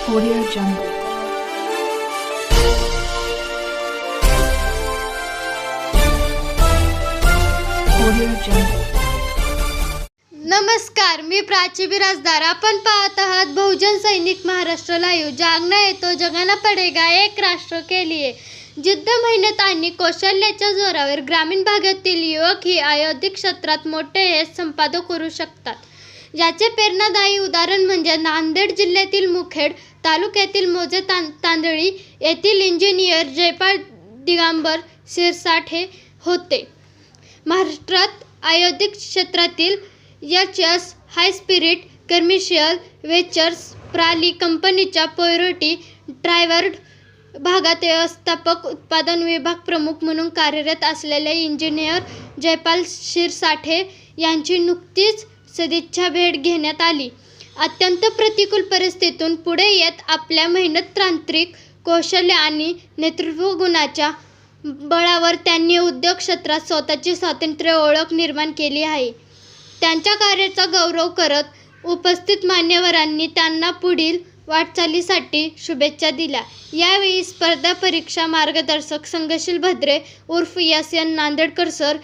Audio Jungle. Audio Jungle. नमस्कार, मी प्राची बिराजदार. आपण पाहत आहात बहुजन सैनिक महाराष्ट्र लाईव्ह. जागना येतो जगाना पडेगा एक राष्ट्र के लिए. जिद्द, मेहनत आणि कौशल्याच्या जोरावर ग्रामीण भागातील युवक ही औद्योगिक क्षेत्रात मोठे यश संपादन करू शकतात. याचे प्रेरणादायी उदाहरण म्हणजे नांदेड जिल्ह्यातील मुखेड तालुक्यातील मोजे तांदळी येथील इंजिनियर जयपाल दिगंबर शिरसाठे होते. महाराष्ट्रात औद्योगिक क्षेत्रातील एच.एस. हाय स्पिरिट कमर्शियल वेंचर्स प्राली कंपनीच्या प्युरिटी ड्रायव्हर भागात व्यवस्थापक उत्पादन विभाग प्रमुख म्हणून कार्यरत असलेले इंजिनियर जयपाल शिरसाठे यांची नुकतीच सदिच्छा भेट घेण्यात आली. अत्यंत प्रतिकूल परिस्थितीतून पुढे येत आपल्या मेहनत, तांत्रिक कौशल्य आणि नेतृत्व गुणाच्या बळावर त्यांनी उद्योग क्षेत्रात स्वतःची स्वतंत्र ओळख निर्माण केली आहे. त्यांच्या कार्याचा गौरव करत उपस्थित मान्यवरांनी त्यांना पुढील वाटचालीसाठी शुभेच्छा दिल्या. यावेळी स्पर्धा परीक्षा मार्गदर्शक संघशील भद्रे उर्फ एस.एन. नांदेडकर सर,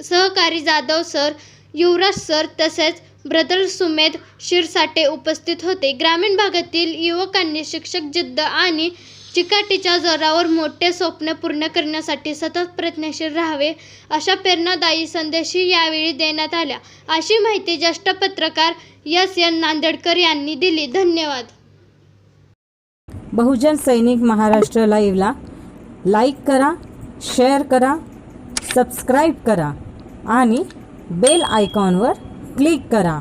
सहकारी जाधव सर, युवराज सर तसेच ब्रदर सुमेध शिरसाठे उपस्थित होते. ग्रामीण भागातील युवकांनी शिक्षक जिद्द आणि चिकाटीच्या जोरावर मोठे स्वप्न पूर्ण करण्यासाठी सतत प्रयत्नशील राहावे अशा प्रेरणादायी संदेशही यावेळी देण्यात आल्या, अशी माहिती ज्येष्ठ पत्रकार एस.एन. नांदेडकर यांनी दिली. धन्यवाद. बहुजन सैनिक महाराष्ट्र लाईव्हला लाईक करा, शेअर करा, सबस्क्राईब करा आणि बेल आयकॉनवर क्लिक करा.